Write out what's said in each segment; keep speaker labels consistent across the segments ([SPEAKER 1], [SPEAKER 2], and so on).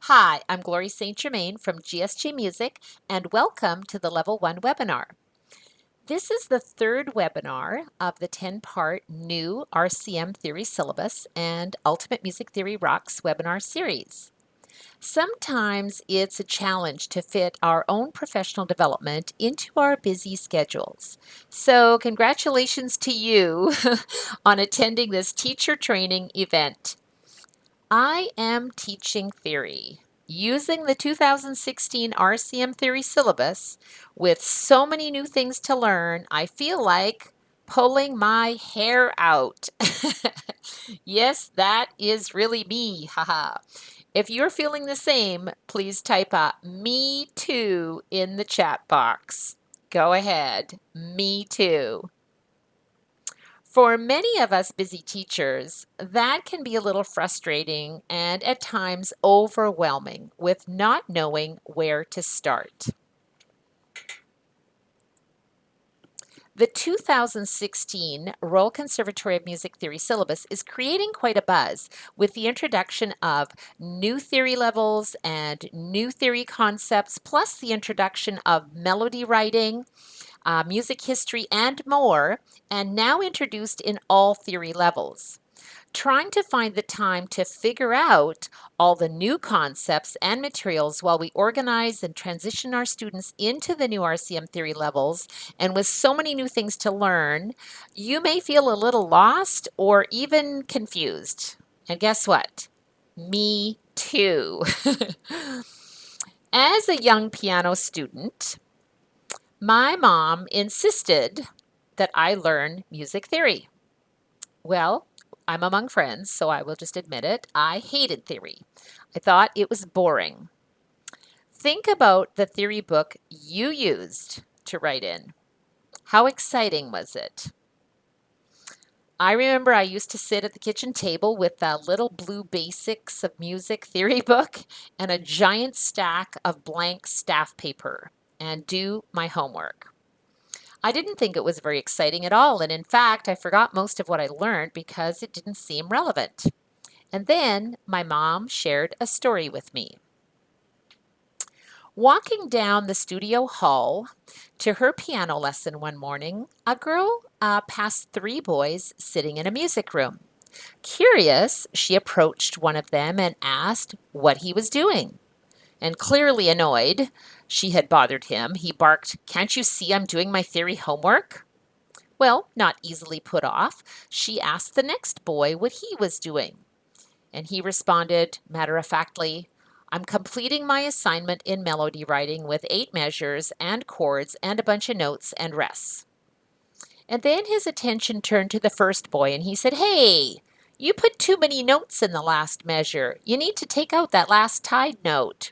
[SPEAKER 1] Hi, I'm Glory St. Germain from GSG Music, and welcome to the Level 1 webinar. This is the third webinar of the 10-part new RCM Theory Syllabus and Ultimate Music Theory Rocks webinar series. Sometimes it's a challenge to fit our own professional development into our busy schedules. So congratulations to you on attending this teacher training event. I am teaching theory using the 2016 RCM Theory Syllabus with so many new things to learn. I feel like pulling my hair out. Yes, that is really me. Haha. If you're feeling the same, please type a "me too" in the chat box. Go ahead. Me too. For many of us busy teachers, that can be a little frustrating and at times overwhelming with not knowing where to start. The 2016 Royal Conservatory of Music Theory Syllabus is creating quite a buzz with the introduction of new theory levels and new theory concepts, plus the introduction of melody writing, music history, and more, and now introduced in all theory levels. Trying to find the time to figure out all the new concepts and materials while we organize and transition our students into the new RCM theory levels, and with so many new things to learn, you may feel a little lost or even confused. And guess what? Me too. As a young piano student, my mom insisted that I learn music theory. Well, I'm among friends, so I will just admit it. I hated theory. I thought it was boring. Think about the theory book you used to write in. How exciting was it? I remember I used to sit at the kitchen table with a little blue basics of music theory book and a giant stack of blank staff paper and do my homework. I didn't think it was very exciting at all, and in fact, I forgot most of what I learned because it didn't seem relevant. And then my mom shared a story with me. Walking down the studio hall to her piano lesson one morning, a girl passed three boys sitting in a music room. Curious, she approached one of them and asked what he was doing. And clearly annoyed she had bothered him, he barked, "Can't you see I'm doing my theory homework?" Well, not easily put off, she asked the next boy what he was doing. And he responded matter-of-factly, "I'm completing my assignment in melody writing with 8 measures and chords and a bunch of notes and rests." And then his attention turned to the first boy and he said, "Hey, you put too many notes in the last measure. You need to take out that last tied note."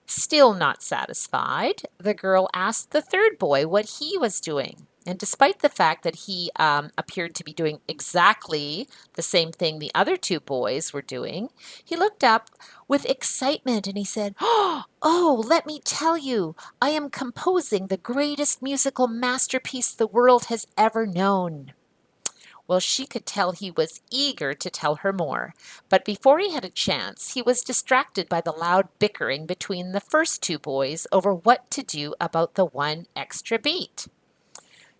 [SPEAKER 1] Still not satisfied, the girl asked the third boy what he was doing. And despite the fact that he appeared to be doing exactly the same thing the other two boys were doing, he looked up with excitement and he said, "Oh, let me tell you, I am composing the greatest musical masterpiece the world has ever known." Well, she could tell he was eager to tell her more, but before he had a chance, he was distracted by the loud bickering between the first two boys over what to do about the one extra beat.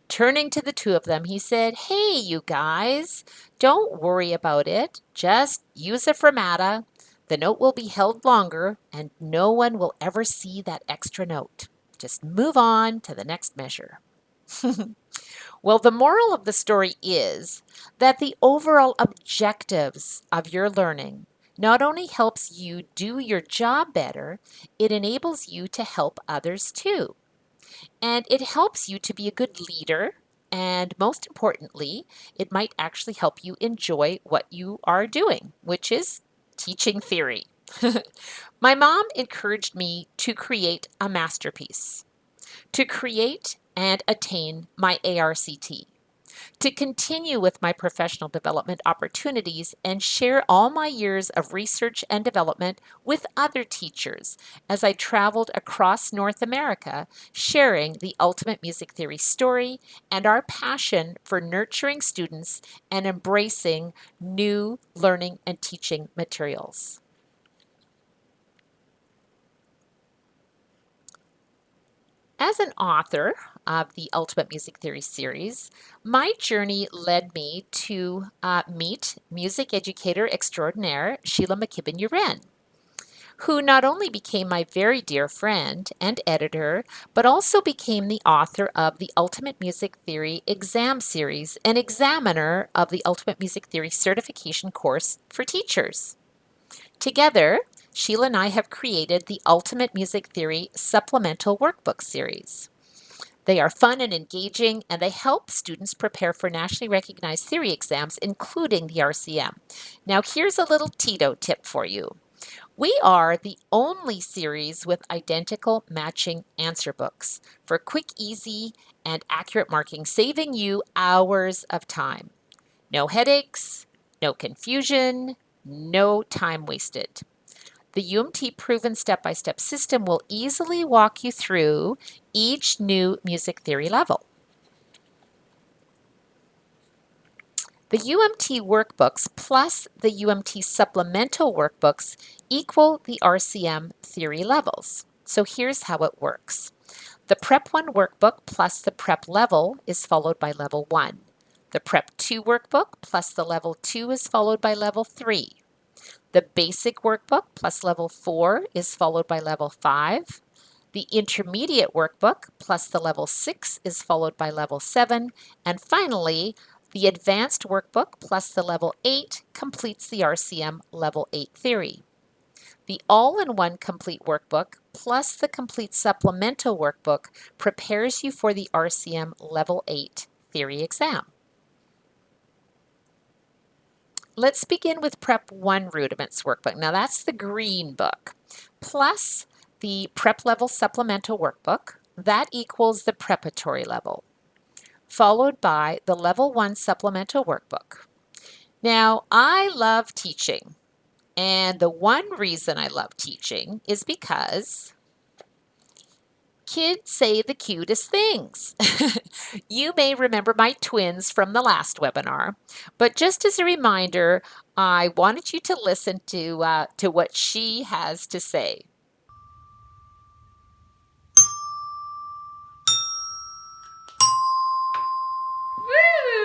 [SPEAKER 1] Turning to the two of them, he said, "Hey, you guys, don't worry about it. Just use a fermata. The note will be held longer, and no one will ever see that extra note. Just move on to the next measure." Well, the moral of the story is that the overall objectives of your learning not only helps you do your job better, it enables you to help others too. And it helps you to be a good leader, and most importantly, it might actually help you enjoy what you are doing, which is teaching theory. My mom encouraged me to create a masterpiece, to create and attain my ARCT, to continue with my professional development opportunities and share all my years of research and development with other teachers as I traveled across North America, sharing the ultimate music theory story and our passion for nurturing students and embracing new learning and teaching materials. As an author of the Ultimate Music Theory series, my journey led me to meet music educator extraordinaire Sheila McKibben-Uren, who not only became my very dear friend and editor, but also became the author of the Ultimate Music Theory exam series and examiner of the Ultimate Music Theory certification course for teachers. Together, Sheila and I have created the Ultimate Music Theory Supplemental Workbook series. They are fun and engaging, and they help students prepare for nationally recognized theory exams, including the RCM. Now, here's a little Tito tip for you. We are the only series with identical matching answer books for quick, easy, and accurate marking, saving you hours of time. No headaches, no confusion, no time wasted. The UMT proven step-by-step system will easily walk you through each new music theory level. The UMT workbooks plus the UMT supplemental workbooks equal the RCM theory levels. So here's how it works. The Prep 1 workbook plus the Prep level is followed by Level 1. The Prep 2 workbook plus the Level 2 is followed by Level 3. The basic workbook plus Level 4 is followed by Level 5. The intermediate workbook plus the Level 6 is followed by Level 7. And finally, the advanced workbook plus the Level 8 completes the RCM Level 8 theory. The all-in-one complete workbook plus the complete supplemental workbook prepares you for the RCM Level 8 theory exam. Let's begin with Prep 1 Rudiments workbook. Now that's the green book, plus the Prep level supplemental workbook. That equals the preparatory level, followed by the Level 1 supplemental workbook. Now, I love teaching, and the one reason I love teaching is because kids say the cutest things. You may remember my twins from the last webinar, but just as a reminder, I wanted you to listen to what she has to say.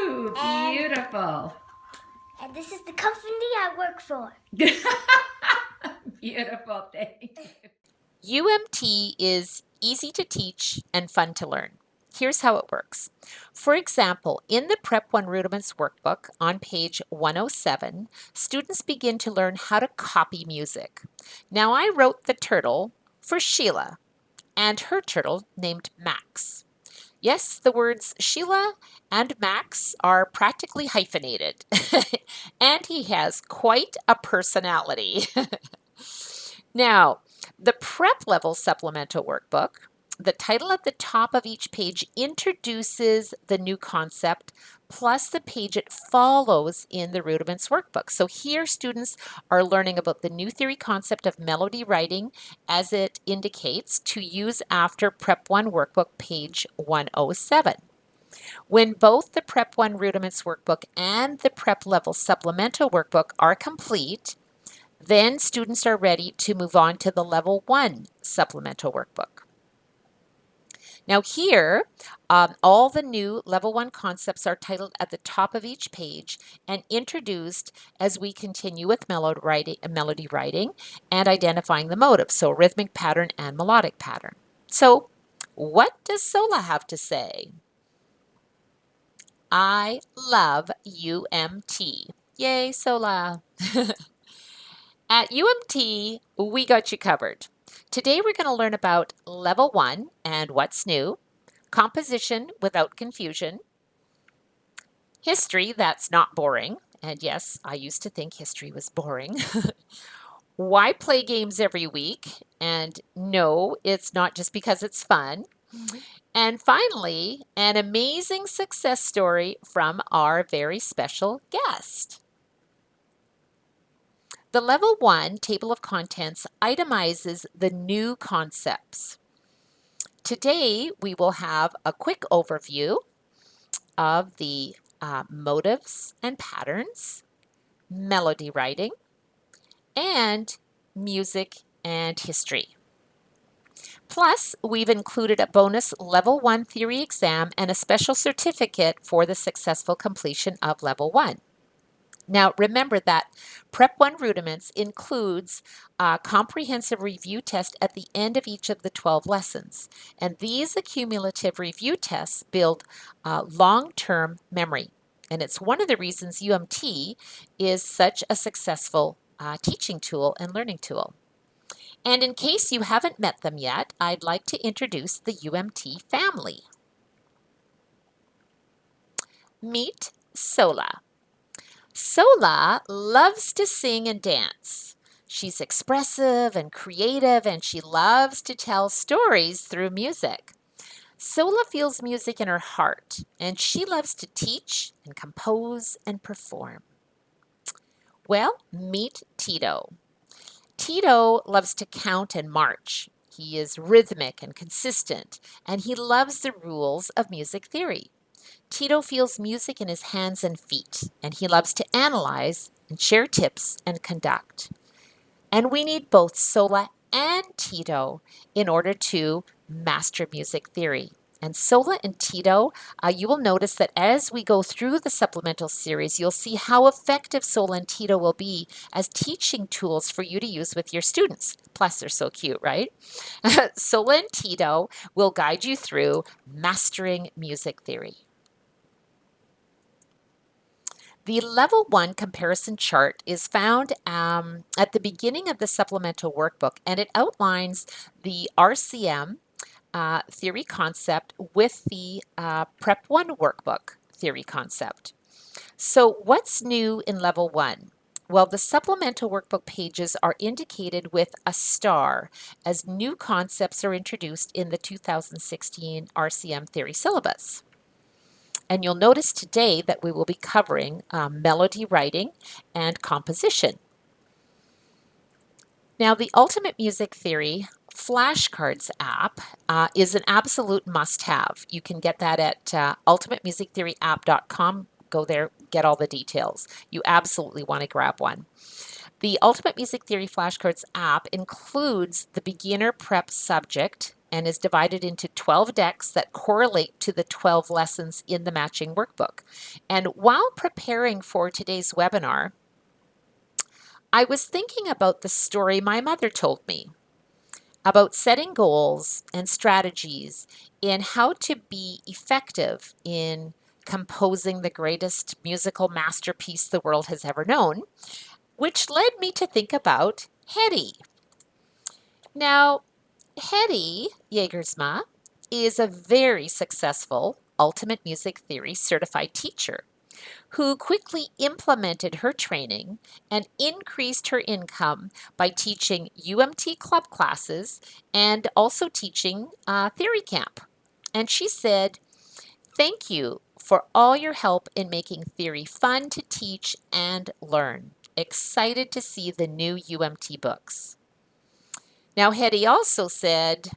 [SPEAKER 2] Woo! Beautiful.
[SPEAKER 3] And this is the company I work for.
[SPEAKER 2] Beautiful, thank you.
[SPEAKER 1] UMT is easy to teach and fun to learn. Here's how it works. For example, in the Prep 1 Rudiments workbook on page 107, students begin to learn how to copy music. Now, I wrote the turtle for Sheila and her turtle named Max. Yes, the words Sheila and Max are practically hyphenated, and he has quite a personality. Now, the Prep level supplemental workbook, the title at the top of each page introduces the new concept, plus the page it follows in the Rudiments workbook. So here students are learning about the new theory concept of melody writing as it indicates to use after Prep 1 workbook page 107. When both the Prep 1 Rudiments workbook and the Prep level supplemental workbook are complete, then students are ready to move on to the Level 1 supplemental workbook. Now here, all the new Level 1 concepts are titled at the top of each page and introduced as we continue with melody writing and identifying the motive, so rhythmic pattern and melodic pattern. So what does Sola have to say? I love UMT. Yay, Sola. At UMT, we got you covered. Today we're going to learn about Level 1 and what's new, composition without confusion, history that's not boring, and yes, I used to think history was boring, why play games every week, and no, it's not just because it's fun, and finally, an amazing success story from our very special guest. The Level 1 table of contents itemizes the new concepts. Today, we will have a quick overview of the motives and patterns, melody writing, and music and history. Plus, we've included a bonus Level 1 theory exam and a special certificate for the successful completion of Level 1. Now, remember that Prep 1 Rudiments includes a comprehensive review test at the end of each of the 12 lessons. And these accumulative review tests build long-term memory. And it's one of the reasons UMT is such a successful teaching tool and learning tool. And in case you haven't met them yet, I'd like to introduce the UMT family. Meet Sola. Sola loves to sing and dance. She's expressive and creative, and she loves to tell stories through music. Sola feels music in her heart, and she loves to teach and compose and perform. Well, meet Tito. Tito loves to count and march. He is rhythmic and consistent, and he loves the rules of music theory. Tito feels music in his hands and feet, and he loves to analyze and share tips and conduct. And we need both Sola and Tito in order to master music theory. And Sola and Tito, you will notice that as we go through the supplemental series, you'll see how effective Sola and Tito will be as teaching tools for you to use with your students. Plus, they're so cute, right? Sola and Tito will guide you through mastering music theory. The Level 1 comparison chart is found at the beginning of the supplemental workbook, and it outlines the RCM theory concept with the Prep 1 workbook theory concept. So what's new in Level 1? Well, the supplemental workbook pages are indicated with a star as new concepts are introduced in the 2016 RCM Theory Syllabus. And you'll notice today that we will be covering melody writing and composition. Now, the Ultimate Music Theory Flashcards app is an absolute must-have. You can get that at ultimatemusictheoryapp.com. Go there, get all the details. You absolutely want to grab one. The Ultimate Music Theory Flashcards app includes the beginner prep subject and is divided into 12 decks that correlate to the 12 lessons in the matching workbook. And while preparing for today's webinar, I was thinking about the story my mother told me about setting goals and strategies in how to be effective in composing the greatest musical masterpiece the world has ever known, which led me to think about Hetty. Now, Hetty Jagersma is a very successful Ultimate Music Theory certified teacher who quickly implemented her training and increased her income by teaching UMT club classes and also teaching theory camp. And she said, "Thank you for all your help in making theory fun to teach and learn. Excited to see the new UMT books." Now, Hetty also said,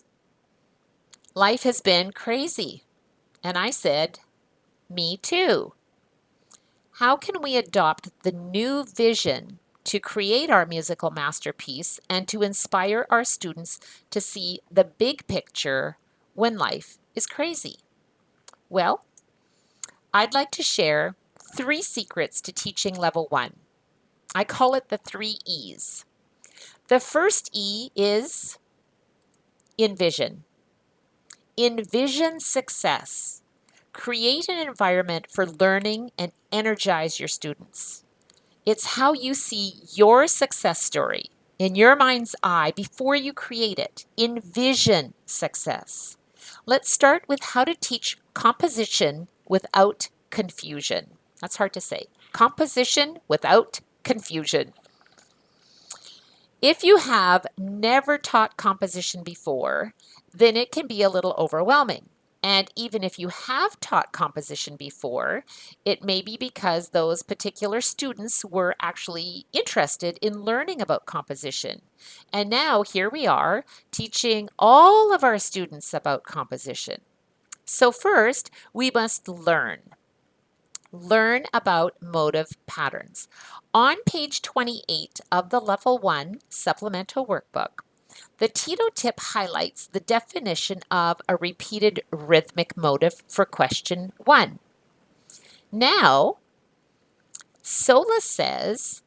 [SPEAKER 1] "Life has been crazy." And I said, "Me too." How can we adopt the new vision to create our musical masterpiece and to inspire our students to see the big picture when life is crazy? Well, I'd like to share 3 secrets to teaching Level 1. I call it the 3 E's. The first E is envision. Envision success. Create an environment for learning and energize your students. It's how you see your success story in your mind's eye before you create it. Envision success. Let's start with how to teach composition without confusion. That's hard to say. Composition without confusion. If you have never taught composition before, then it can be a little overwhelming. And even if you have taught composition before, it may be because those particular students were actually interested in learning about composition. And now here we are teaching all of our students about composition. So first, we must learn. Learn about motive patterns. On page 28 of the Level 1 supplemental workbook, The Tito tip highlights the definition of a repeated rhythmic motive for question 1. Now, Sola says,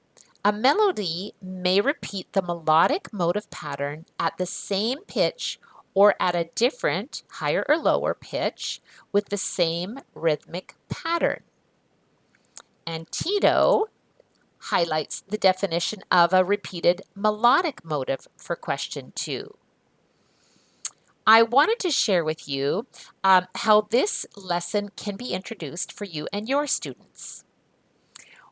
[SPEAKER 1] a melody may repeat the melodic motive pattern at the same pitch or at a different, higher or lower pitch with the same rhythmic pattern. And Tito highlights the definition of a repeated melodic motive for question 2. I wanted to share with you how this lesson can be introduced for you and your students.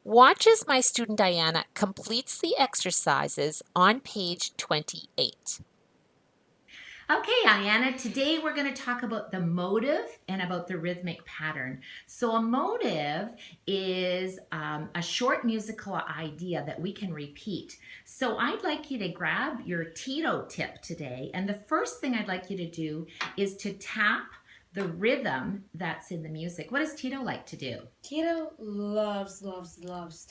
[SPEAKER 1] Watch as my student Diana completes the exercises on page 28.
[SPEAKER 2] Okay, Ayanna, today we're going to talk about the motive and about the rhythmic pattern. So a motive is a short musical idea that we can repeat. So I'd like you to grab your Tito tip today, and the first thing I'd like you to do is to tap the rhythm that's in the music. What does Tito like to do?
[SPEAKER 4] Tito loves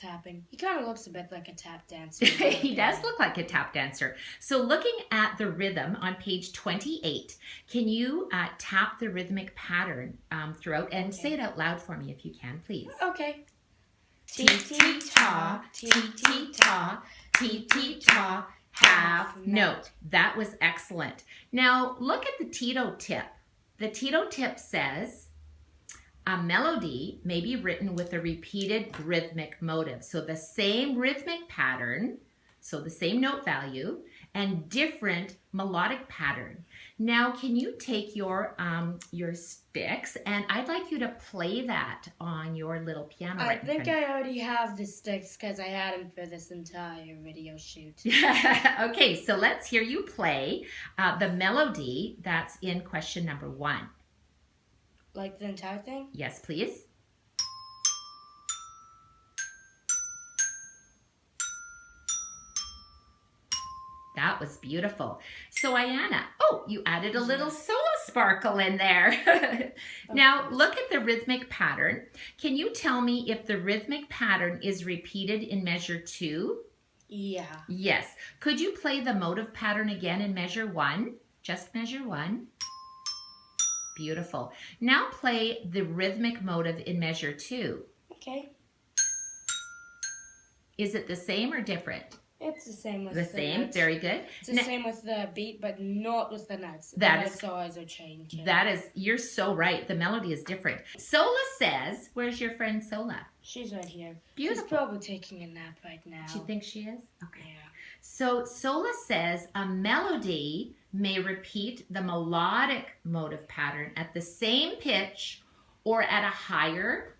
[SPEAKER 4] tapping. He kind of looks a bit like a tap dancer.
[SPEAKER 2] He does look like a tap dancer. So looking at the rhythm on page 28, can you tap the rhythmic pattern throughout and say it out loud for me if you can, please?
[SPEAKER 4] Okay.
[SPEAKER 2] Ti-ti-ta, ti-ti-ta, ti-ti-ta, half note. That was excellent. Now look at the Tito tip. The Tito tip says, a melody may be written with a repeated rhythmic motive. So the same rhythmic pattern, so the same note value, and different melodic pattern. Now, can you take your sticks, and I'd like you to play that on your little piano.
[SPEAKER 4] I think I already have the sticks because I had them for this entire video shoot.
[SPEAKER 2] Okay, so let's hear you play the melody that's in question number 1.
[SPEAKER 4] Like the entire thing?
[SPEAKER 2] Yes, please. That was beautiful. So Ayanna, oh, you added a little Sola sparkle in there. Now look at the rhythmic pattern. Can you tell me if the rhythmic pattern is repeated in measure 2?
[SPEAKER 4] Yeah.
[SPEAKER 2] Yes. Could you play the motive pattern again in measure 1? Just measure 1. Beautiful. Now play the rhythmic motive in measure 2.
[SPEAKER 4] Okay.
[SPEAKER 2] Is it the same or different?
[SPEAKER 4] It's the same with
[SPEAKER 2] the same.
[SPEAKER 4] notes.
[SPEAKER 2] Very good.
[SPEAKER 4] It's the same with the beat, but not with the notes.
[SPEAKER 2] That is
[SPEAKER 4] always a change.
[SPEAKER 2] That is, you're so right. The melody is different. Sola says, where's your friend Sola?
[SPEAKER 4] She's right here.
[SPEAKER 2] Beautiful.
[SPEAKER 4] She's probably taking a nap right now.
[SPEAKER 2] She thinks she is? Okay.
[SPEAKER 4] Yeah.
[SPEAKER 2] So Sola says a melody may repeat the melodic motive pattern at the same pitch or at a higher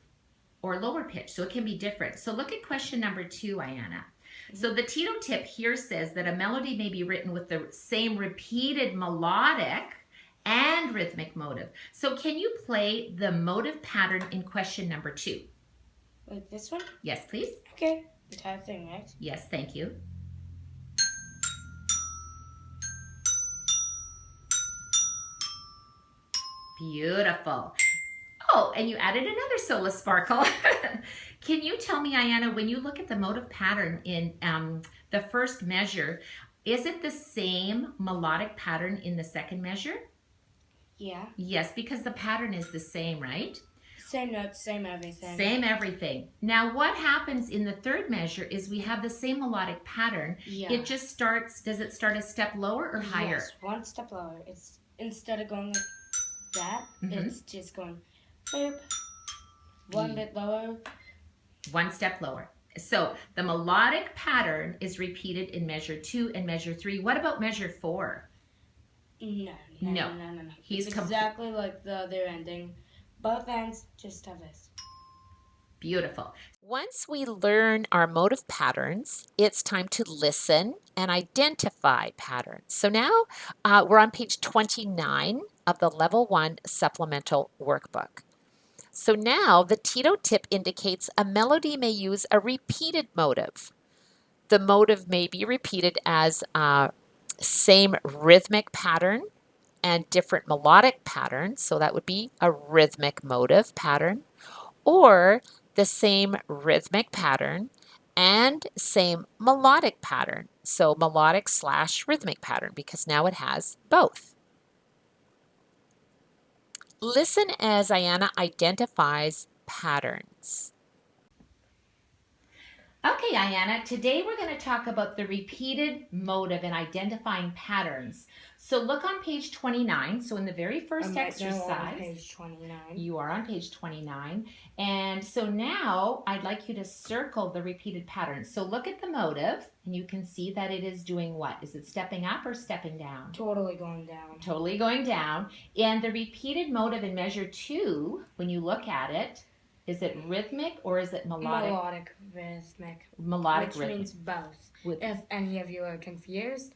[SPEAKER 2] or lower pitch. So it can be different. So look at question number 2, Ayanna. So the Tito tip here says that a melody may be written with the same repeated melodic and rhythmic motive. So can you play the motive pattern in question number 2?
[SPEAKER 4] Like this one?
[SPEAKER 2] Yes, please.
[SPEAKER 4] Okay. Entire thing, right?
[SPEAKER 2] Yes, thank you. Beautiful. Oh, and you added another Sola sparkle. Can you tell me, Ayanna, when you look at the motive pattern in the first measure, is it the same melodic pattern in the second measure?
[SPEAKER 4] Yeah.
[SPEAKER 2] Yes, because the pattern is the same, right?
[SPEAKER 4] Same notes, same everything.
[SPEAKER 2] Same everything. Now, what happens in the third measure is we have the same melodic pattern.
[SPEAKER 4] Yeah.
[SPEAKER 2] It just starts, does it start a step lower or higher?
[SPEAKER 4] Yes, one step lower. It's instead of going like that, it's just going boop, one bit lower.
[SPEAKER 2] One step lower. So the melodic pattern is repeated in measure 2 and measure 3. What about measure 4?
[SPEAKER 4] No.
[SPEAKER 2] He's
[SPEAKER 4] it's exactly like the other ending. Both ends just have this.
[SPEAKER 1] Beautiful. Once we learn our motive patterns, it's time to listen and identify patterns. So now we're on page 29 of the Level 1 Supplemental Workbook. So now the Tito tip indicates a melody may use a repeated motive. The motive may be repeated as same rhythmic pattern and different melodic patterns. So that would be a rhythmic motive pattern, or the same rhythmic pattern and same melodic pattern. So melodic / rhythmic pattern, because now it has both. Listen as Ayanna identifies patterns.
[SPEAKER 2] Okay, Ayanna, today we're going to talk about the repeated motive in identifying patterns. So look on page 29. So in the very first exercise,
[SPEAKER 4] on page 29.
[SPEAKER 2] You are on page 29. And so now I'd like you to circle the repeated patterns. So look at the motive, and you can see that it is doing what? Is it stepping up or stepping down?
[SPEAKER 4] Totally going down.
[SPEAKER 2] Totally going down. And the repeated motive in measure 2, when you look at it, is it rhythmic or is it melodic?
[SPEAKER 4] Melodic rhythmic.
[SPEAKER 2] Melodic
[SPEAKER 4] which
[SPEAKER 2] rhythmic.
[SPEAKER 4] means both. If any of you are confused,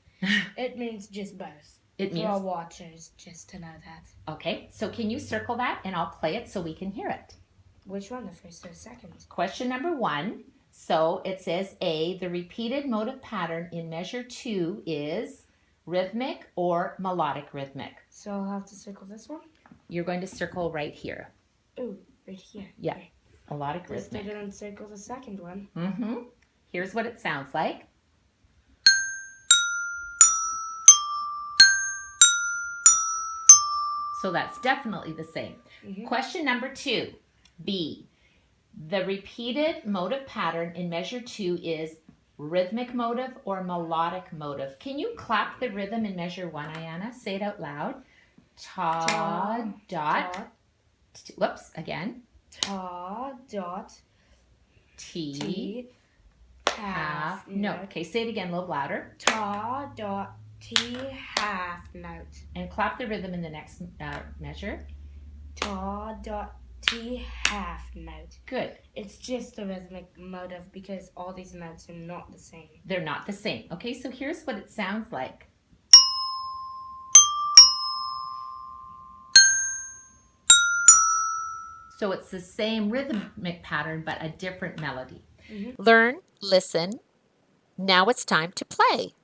[SPEAKER 4] it means just both.
[SPEAKER 2] It
[SPEAKER 4] For
[SPEAKER 2] means
[SPEAKER 4] our watchers, just to know that.
[SPEAKER 2] Okay, so can you circle that and I'll play it so we can hear it.
[SPEAKER 4] Which one, the first or second?
[SPEAKER 2] Question number 1. So it says A, the repeated motive pattern in measure 2 is rhythmic or melodic rhythmic.
[SPEAKER 4] So I'll have to circle this one?
[SPEAKER 2] You're going to circle right here.
[SPEAKER 4] Ooh, right here.
[SPEAKER 2] Yeah,
[SPEAKER 4] Okay.
[SPEAKER 2] melodic
[SPEAKER 4] Just
[SPEAKER 2] rhythmic.
[SPEAKER 4] didn't circle the second one.
[SPEAKER 2] Here's what it sounds like. So that's definitely the same. Question number 2, B. The repeated motive pattern in measure 2 is rhythmic motive or melodic motive. Can you clap the rhythm in measure 1, Ayanna? Say it out loud. Ta, dot. Whoops, again.
[SPEAKER 4] Ta, dot,
[SPEAKER 2] T,
[SPEAKER 4] half
[SPEAKER 2] note. Okay, say it again a little louder.
[SPEAKER 4] Ta, dot, T, half note.
[SPEAKER 2] And clap the rhythm in the next measure.
[SPEAKER 4] Ta, dot, T, half note.
[SPEAKER 2] Good.
[SPEAKER 4] It's just the rhythmic motive because all these notes are not the same.
[SPEAKER 2] They're not the same. Okay, so here's what it sounds like. So it's the same rhythmic pattern, but a different melody.
[SPEAKER 1] Learn, listen. Now it's time to play.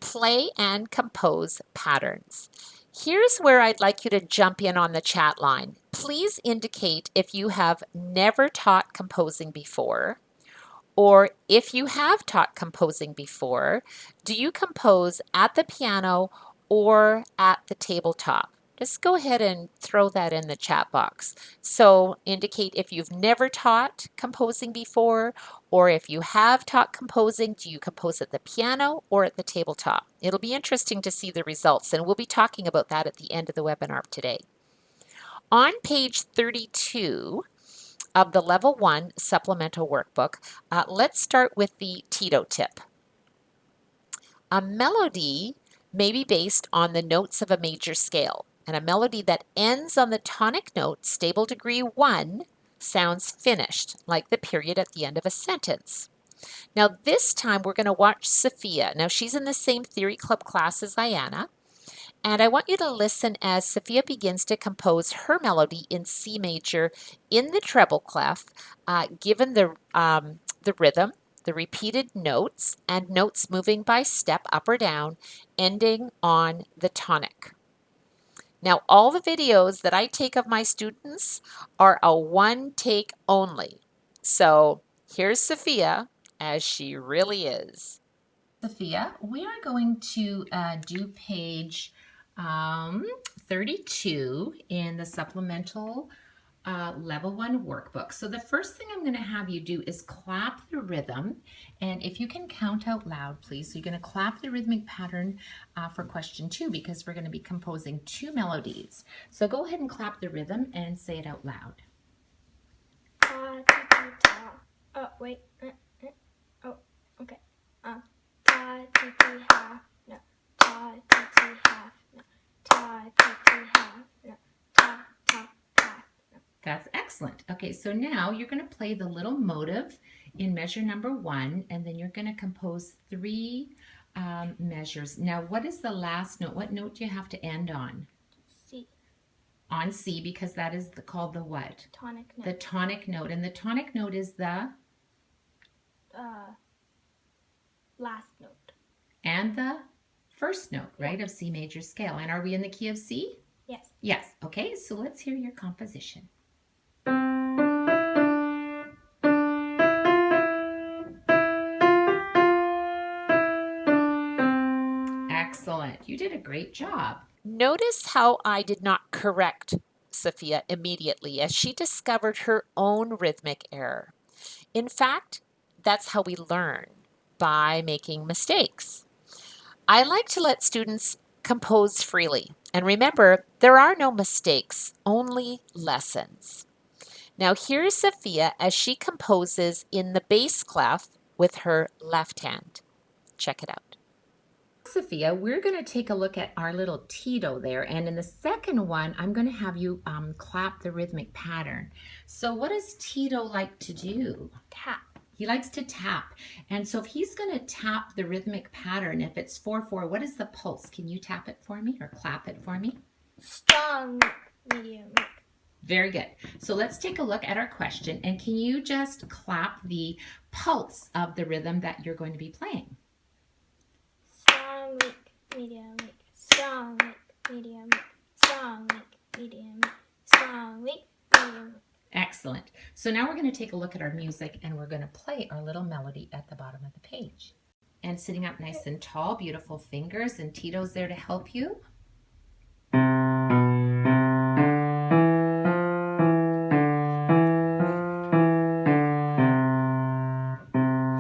[SPEAKER 1] Play and compose patterns. Here's where I'd like you to jump in on the chat line. Please indicate if you have never taught composing before, or if you have taught composing before, do you compose at the piano or at the tabletop? Just go ahead and throw that in the chat box. So indicate if you've never taught composing before, or if you have taught composing, do you compose at the piano or at the tabletop? It'll be interesting to see the results, and we'll be talking about that at the end of the webinar today. On page 32 of the Level 1 Supplemental Workbook, let's start with the Tito tip. A melody may be based on the notes of a major scale, and a melody that ends on the tonic note, stable degree 1, sounds finished, like the period at the end of a sentence. Now this time we're going to watch Sophia. Now she's in the same theory club class as Ayanna, and I want you to listen as Sophia begins to compose her melody in C major in the treble clef, given the rhythm, the repeated notes, and notes moving by step up or down, ending on the tonic. Now, all the videos that I take of my students are a one take only. So here's Sophia as she really is.
[SPEAKER 2] Sophia, we are going to do page 32 in the Supplemental Level 1 Workbook. So the first thing I'm going to have you do is clap the rhythm, and if you can count out loud, please. So you're going to clap the rhythmic pattern for question 2 because we're going to be composing 2 melodies. So go ahead and clap the rhythm and say it out loud.
[SPEAKER 3] Oh, wait. Oh, okay. Ta, ti, ti, ha, no. Ta, ti, ti, ha, no. Ta, ti, ti, ha, no. Ta, ta, ta, no.
[SPEAKER 2] That's excellent. Okay, so now you're going to play the little motive in measure number 1, and then you're going to compose 3 measures. Now, what is the last note? What note do you have to end on?
[SPEAKER 3] C.
[SPEAKER 2] On C, because that is called the what?
[SPEAKER 3] Tonic note.
[SPEAKER 2] The tonic note. And the tonic note is the?
[SPEAKER 3] Last note.
[SPEAKER 2] And the first note, right, of C major scale. And are we in the key of C?
[SPEAKER 3] Yes.
[SPEAKER 2] Yes. Okay, so let's hear your composition. Excellent. You did a great job.
[SPEAKER 1] Notice how I did not correct Sophia immediately as she discovered her own rhythmic error. In fact, that's how we learn, by making mistakes. I like to let students compose freely. And remember, there are no mistakes, only lessons. Now here's Sophia as she composes in the bass clef with her left hand. Check it out.
[SPEAKER 2] Sophia, we're going to take a look at our little Tito there. And in the second one, I'm going to have you clap the rhythmic pattern. So what does Tito like to do?
[SPEAKER 3] Tap.
[SPEAKER 2] He likes to tap. And so if he's going to tap the rhythmic pattern, if it's 4/4, what is the pulse? Can you tap it for me or clap it for me?
[SPEAKER 3] Strong, medium, weak.
[SPEAKER 2] Very good. So let's take a look at our question. And can you just clap the pulse of the rhythm that you're going to be playing?
[SPEAKER 3] Strong, weak, medium, weak. Strong, weak, medium, weak. Strong, weak, medium, weak. Strong, weak, medium, weak.
[SPEAKER 2] Excellent. So now we're going to take a look at our music and we're going to play our little melody at the bottom of the page. And sitting up nice and tall, beautiful fingers, and Tito's there to help you.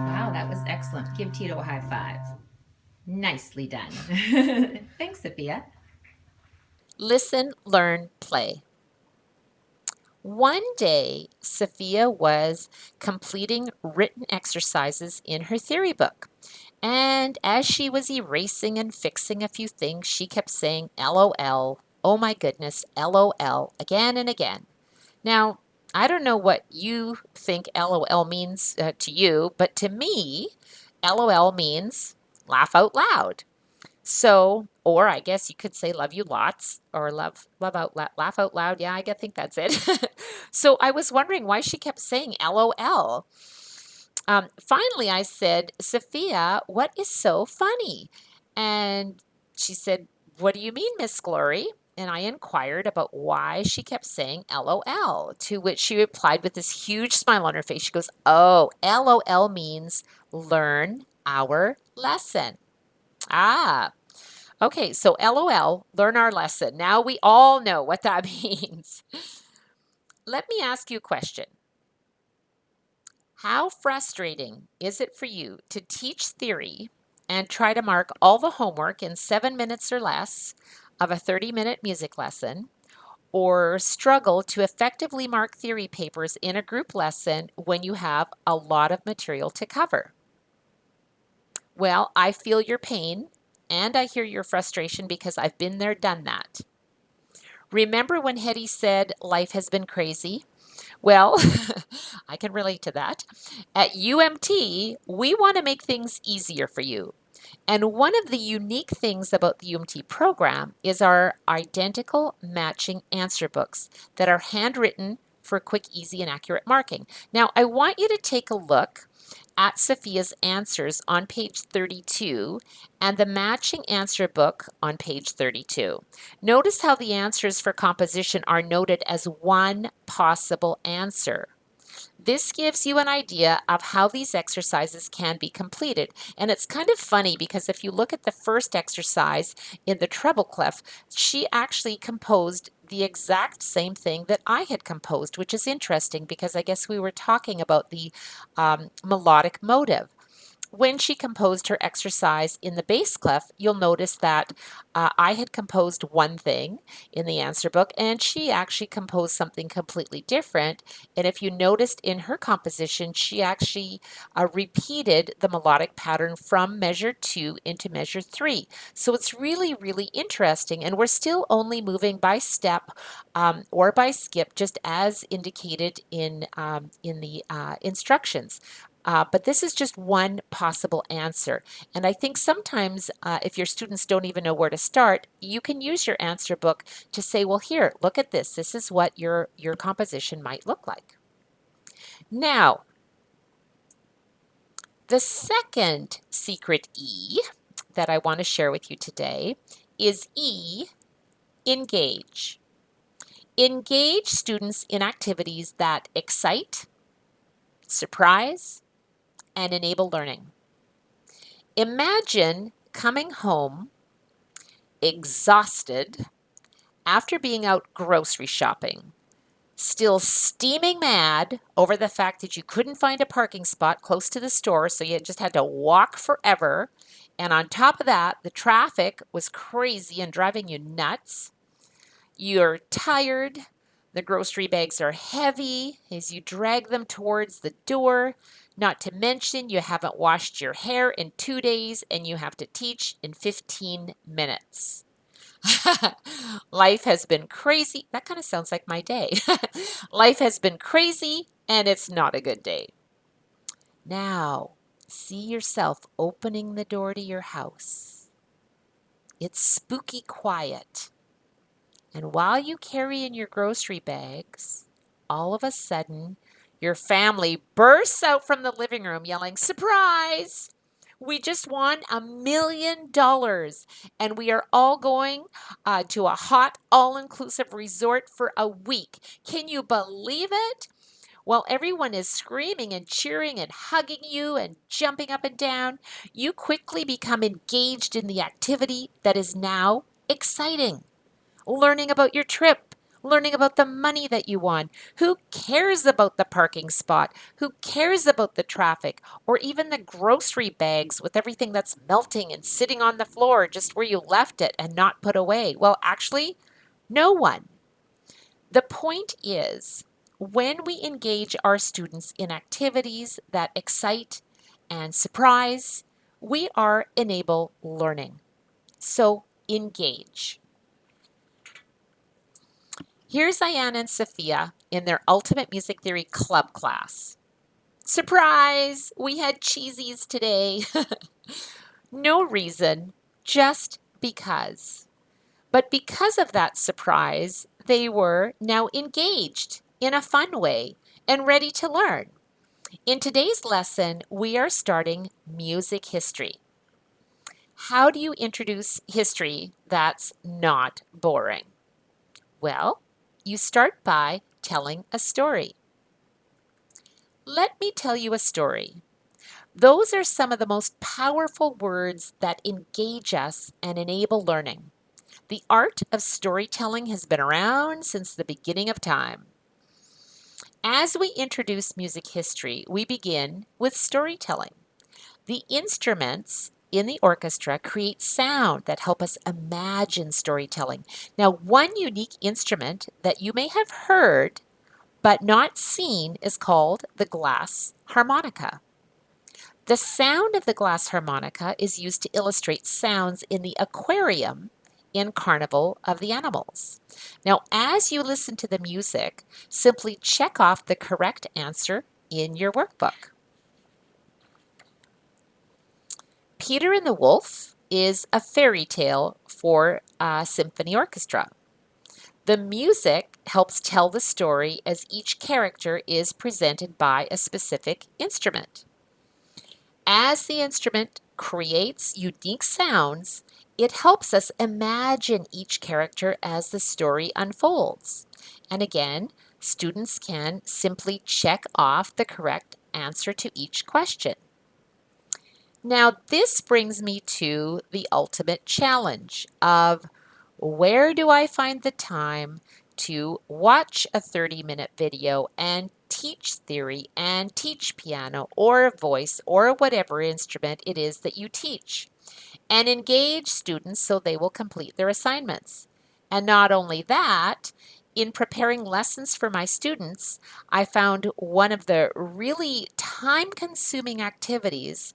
[SPEAKER 2] Wow, that was excellent. Give Tito a high five. Nicely done. Thanks, Sophia.
[SPEAKER 1] Listen, learn, play. One day, Sophia was completing written exercises in her theory book. And as she was erasing and fixing a few things, she kept saying LOL, oh my goodness, LOL, again and again. Now, I don't know what you think LOL means to you, but to me, LOL means laugh out loud. So, or I guess you could say love you lots or laugh out loud. Yeah, I think that's it. So I was wondering why she kept saying LOL. Finally, I said, Sophia, what is so funny? And she said, what do you mean, Miss Glory? And I inquired about why she kept saying LOL, to which she replied with this huge smile on her face. She goes, oh, LOL means learn our lesson. Ah, okay, so LOL, learn our lesson. Now we all know what that means. Let me ask you a question. How frustrating is it for you to teach theory and try to mark all the homework in 7 minutes or less of a 30-minute music lesson, or struggle to effectively mark theory papers in a group lesson when you have a lot of material to cover? Well, I feel your pain and I hear your frustration because I've been there, done that. Remember when Hetty said life has been crazy? Well, I can relate to that. At UMT, we want to make things easier for you. And one of the unique things about the UMT program is our identical matching answer books that are handwritten for quick, easy, and accurate marking. Now, I want you to take a look at Sophia's answers on page 32 and the matching answer book on page 32. Notice how the answers for composition are noted as one possible answer. This gives you an idea of how these exercises can be completed. And it's kind of funny because if you look at the first exercise in the treble clef, she actually composed the exact same thing that I had composed, which is interesting because I guess we were talking about the melodic motive. When she composed her exercise in the bass clef, you'll notice that I had composed one thing in the answer book, and she actually composed something completely different. And if you noticed in her composition, she actually repeated the melodic pattern from measure 2 into measure 3. So it's really, really interesting. And we're still only moving by step or by skip, just as indicated in the instructions. But this is just one possible answer. And I think sometimes if your students don't even know where to start, you can use your answer book to say, well, here, look at this. This is what your composition might look like. Now, the second secret E that I want to share with you today is E, engage. Engage students in activities that excite, surprise, and enable learning. Imagine coming home exhausted after being out grocery shopping, still steaming mad over the fact that you couldn't find a parking spot close to the store, so you just had to walk forever. And on top of that, the traffic was crazy and driving you nuts. You're tired. The grocery bags are heavy as you drag them towards the door. Not to mention, you haven't washed your hair in 2 days and you have to teach in 15 minutes. Life has been crazy. That kind of sounds like my day. Life has been crazy and it's not a good day. Now, see yourself opening the door to your house. It's spooky quiet. And while you carry in your grocery bags, all of a sudden, your family bursts out from the living room yelling, "Surprise! We just won $1 million and we are all going to a hot, all-inclusive resort for a week. Can you believe it?" While everyone is screaming and cheering and hugging you and jumping up and down, you quickly become engaged in the activity that is now exciting. Learning about your trip, learning about the money that you won. Who cares about the parking spot? Who cares about the traffic or even the grocery bags with everything that's melting and sitting on the floor just where you left it and not put away? Well, actually, no one. The point is, when we engage our students in activities that excite and surprise, we are enable learning. So engage. Here's Diane and Sophia in their Ultimate Music Theory Club class. Surprise! We had cheesies today. No reason, just because. But because of that surprise, they were now engaged in a fun way and ready to learn. In today's lesson, we are starting music history. How do you introduce history that's not boring? Well, you start by telling a story. Let me tell you a story. Those are some of the most powerful words that engage us and enable learning. The art of storytelling has been around since the beginning of time. As we introduce music history, we begin with storytelling. The instruments in the orchestra create sound that help us imagine storytelling. Now, one unique instrument that you may have heard but not seen is called the glass harmonica. The sound of the glass harmonica is used to illustrate sounds in the aquarium in Carnival of the Animals. Now, as you listen to the music, simply check off the correct answer in your workbook. Peter and the Wolf is a fairy tale for a symphony orchestra. The music helps tell the story as each character is presented by a specific instrument. As the instrument creates unique sounds, it helps us imagine each character as the story unfolds. And again, students can simply check off the correct answer to each question. Now, this brings me to the ultimate challenge of where do I find the time to watch a 30-minute video and teach theory and teach piano or voice or whatever instrument it is that you teach and engage students so they will complete their assignments. And not only that, in preparing lessons for my students, I found one of the really time-consuming activities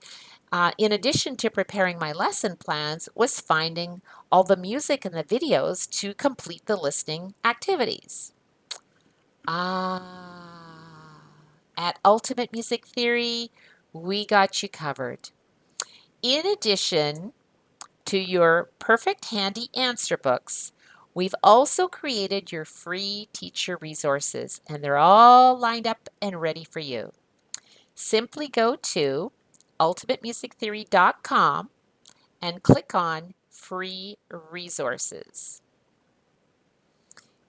[SPEAKER 1] in addition to preparing my lesson plans, was finding all the music and the videos to complete the listening activities. At Ultimate Music Theory, we got you covered. In addition to your perfect handy answer books, we've also created your free teacher resources, and they're all lined up and ready for you. Simply go to ultimatemusictheory.com and click on Free Resources.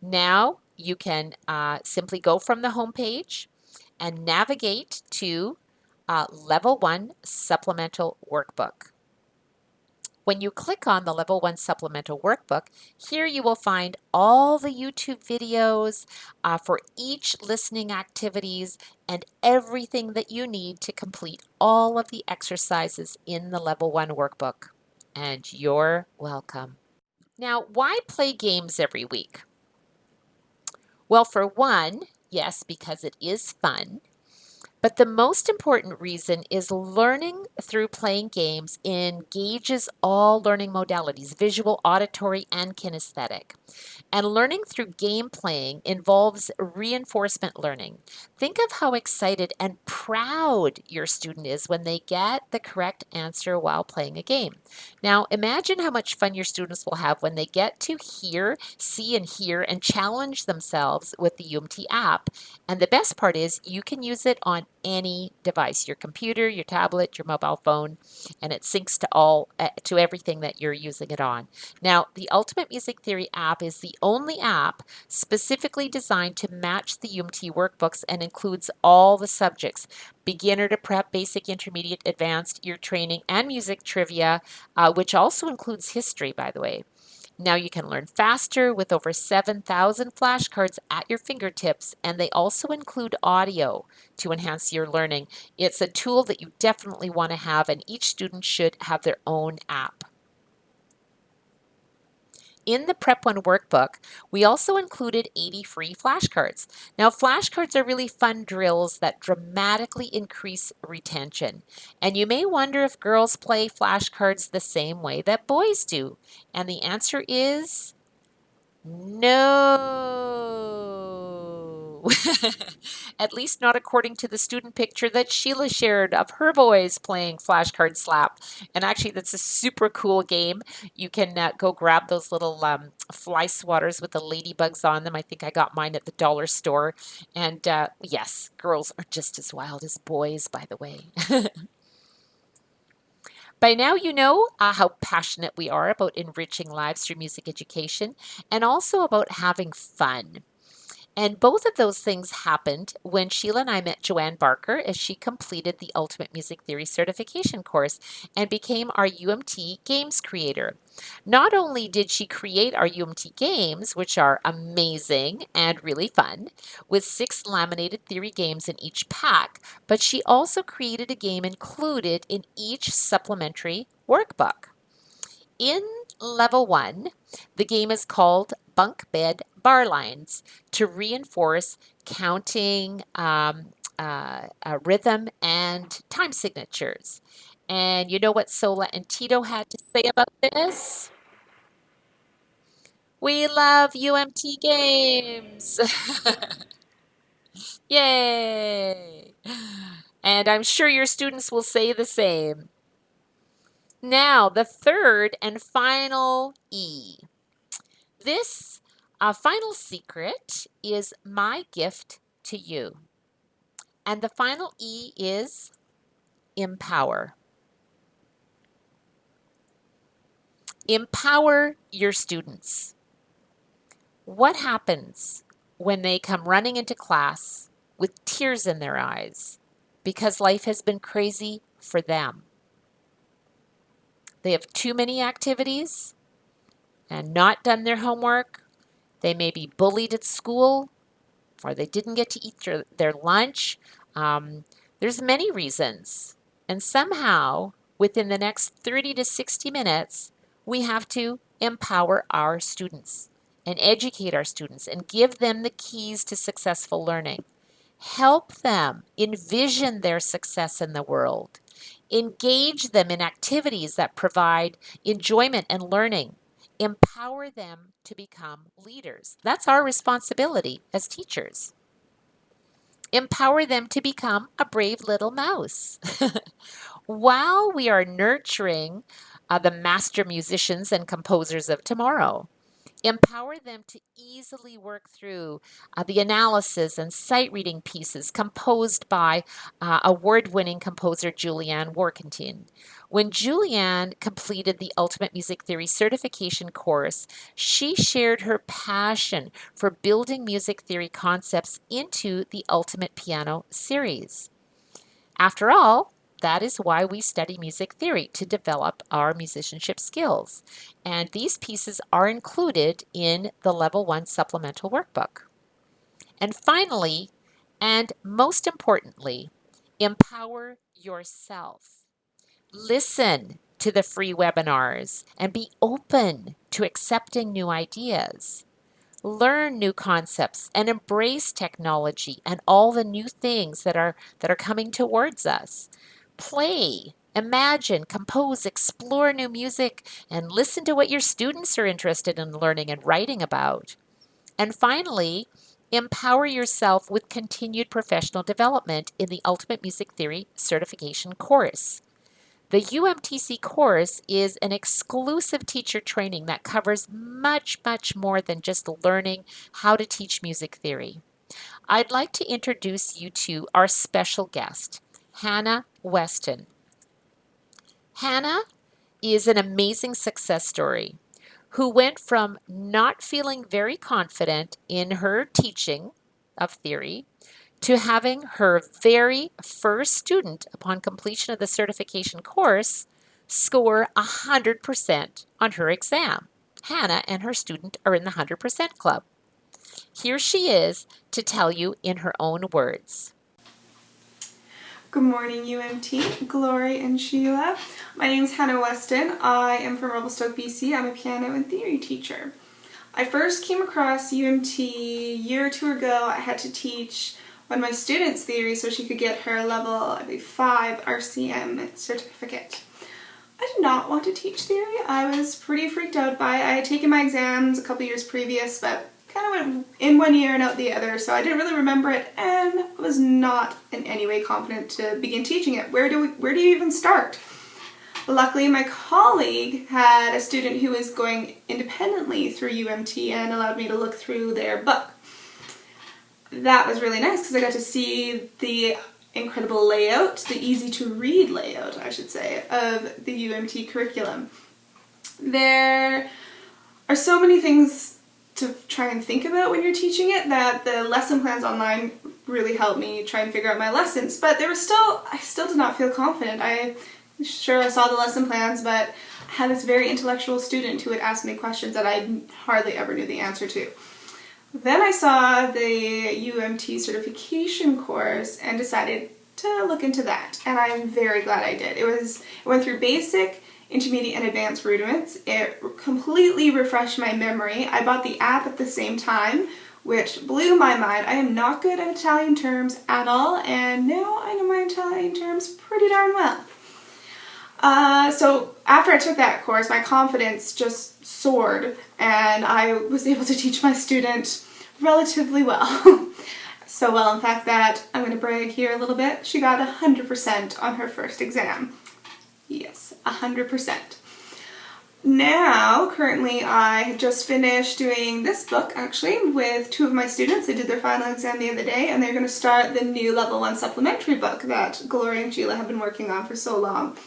[SPEAKER 1] Now you can simply go from the home page and navigate to Level 1 Supplemental Workbook. When you click on the Level 1 Supplemental Workbook, here you will find all the YouTube videos for each listening activities and everything that you need to complete all of the exercises in the Level 1 Workbook. And you're welcome. Now, why play games every week? Well, for one, yes, because it is fun. But the most important reason is learning through playing games engages all learning modalities, visual, auditory, and kinesthetic. And learning through game playing involves reinforcement learning. Think of how excited and proud your student is when they get the correct answer while playing a game. Now, imagine how much fun your students will have when they get to hear, see, and hear and challenge themselves with the UMT app. And the best part is you can use it on any device, your computer, your tablet, your mobile phone, and it syncs to everything that you're using it on. Now, the Ultimate Music Theory app is the only app specifically designed to match the UMT workbooks and includes all the subjects, beginner to prep, basic, intermediate, advanced, ear training, and music trivia, which also includes history, by the way. Now you can learn faster with over 7,000 flashcards at your fingertips, and they also include audio to enhance your learning. It's a tool that you definitely want to have, and each student should have their own app. In the Prep 1 workbook, we also included 80 free flashcards. Now, flashcards are really fun drills that dramatically increase retention. And you may wonder if girls play flashcards the same way that boys do. And the answer is no. At least not according to the student picture that Sheila shared of her boys playing Flashcard Slap. And actually, that's a super cool game. You can go grab those little fly swatters with the ladybugs on them. I think I got mine at the dollar store. And yes, girls are just as wild as boys, by the way. By now, you know how passionate we are about enriching lives through music education and also about having fun. And both of those things happened when Sheila and I met Joanne Barker as she completed the Ultimate Music Theory certification course and became our UMT Games creator. Not only did she create our UMT Games, which are amazing and really fun, with 6 laminated theory games in each pack, but she also created a game included in each supplementary workbook. In Level 1, the game is called Bunk Bed Bar Lines to reinforce counting, rhythm, and time signatures. And you know what Sola and Tito had to say about this? We love UMT games. Yay! And I'm sure your students will say the same. Now, the third and final E. This final secret is my gift to you. And the final E is empower. Empower your students. What happens when they come running into class with tears in their eyes because life has been crazy for them? They have too many activities and not done their homework. They may be bullied at school, or they didn't get to eat their lunch. There's many reasons. And somehow, within the next 30 to 60 minutes, we have to empower our students and educate our students and give them the keys to successful learning. Help them envision their success in the world. Engage them in activities that provide enjoyment and learning. Empower them to become leaders. That's our responsibility as teachers. Empower them to become a brave little mouse. While we are nurturing the master musicians and composers of tomorrow. Empower them to easily work through the analysis and sight reading pieces composed by award-winning composer Julianne Warkentin. When Julianne completed the Ultimate Music Theory certification course, she shared her passion for building music theory concepts into the Ultimate Piano series. After all, That is why we study music theory, to develop our musicianship skills. And these pieces are included in the Level 1 Supplemental Workbook. And finally, and most importantly, empower yourself. Listen to the free webinars and be open to accepting new ideas. Learn new concepts and embrace technology and all the new things that are coming towards us. Play, imagine, compose, explore new music, and listen to what your students are interested in learning and writing about. And finally, empower yourself with continued professional development in the Ultimate Music Theory Certification course. The UMTC course is an exclusive teacher training that covers much, much more than just learning how to teach music theory. I'd like to introduce you to our special guest, Hannah Weston. Hannah is an amazing success story who went from not feeling very confident in her teaching of theory to having her very first student, upon completion of the certification course, score 100% on her exam. Hannah and her student are in the 100% club. Here she is to tell you in her own words.
[SPEAKER 5] Good morning, UMT, Glory and Sheila. My name is Hannah Weston. I am from Revelstoke, BC. I'm a piano and theory teacher. I first came across UMT a year or two ago. I had to teach one of my students theory so she could get her level, I believe, 5 RCM certificate. I did not want to teach theory. I was pretty freaked out by it. I had taken my exams a couple years previous, but kind of went in one ear and out the other, so I didn't really remember it and was not in any way confident to begin teaching it. Where do you even start? Luckily, my colleague had a student who was going independently through UMT and allowed me to look through their book. That was really nice because I got to see the incredible layout, the easy to read layout, I should say, of the UMT curriculum. There are so many things to try and think about when you're teaching it that the lesson plans online really helped me try and figure out my lessons, but I still did not feel confident. I saw the lesson plans, but I had this very intellectual student who would ask me questions that I hardly ever knew the answer to. Then I saw the UMT certification course and decided to look into that, and I'm very glad I did. It went through basic, intermediate, and advanced rudiments. It completely refreshed my memory. I bought the app at the same time, which blew my mind. I am not good at Italian terms at all, and now I know my Italian terms pretty darn well. So after I took that course, my confidence just soared, and I was able to teach my student relatively well. So well, in fact, that I'm going to brag here a little bit. She got 100% on her first exam. Yes, 100%. Now, currently, I had just finished doing this book, actually, with 2 of my students. They did their final exam the other day, and they're going to start the new Level 1 supplementary book that Gloria and Sheila have been working on for so long.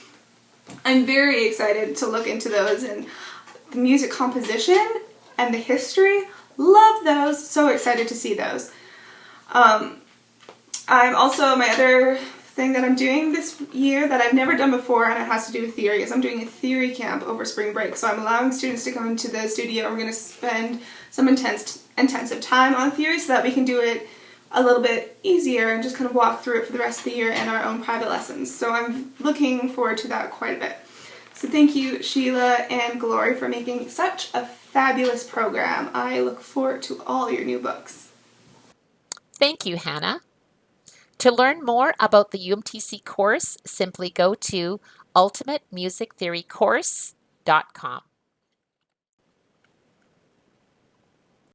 [SPEAKER 5] I'm very excited to look into those, and the music composition and the history, love those. So excited to see those. I'm also, my other thing that I'm doing this year that I've never done before, and it has to do with theory, is I'm doing a theory camp over spring break. So I'm allowing students to come into the studio, and we're going to spend some intensive time on theory so that we can do it a little bit easier and just kind of walk through it for the rest of the year in our own private lessons. So I'm looking forward to that quite a bit. So thank you, Sheila and Glory, for making such a fabulous program. I look forward to all your new books.
[SPEAKER 1] Thank you, Hannah. To learn more about the UMTC course, simply go to ultimatemusictheorycourse.com.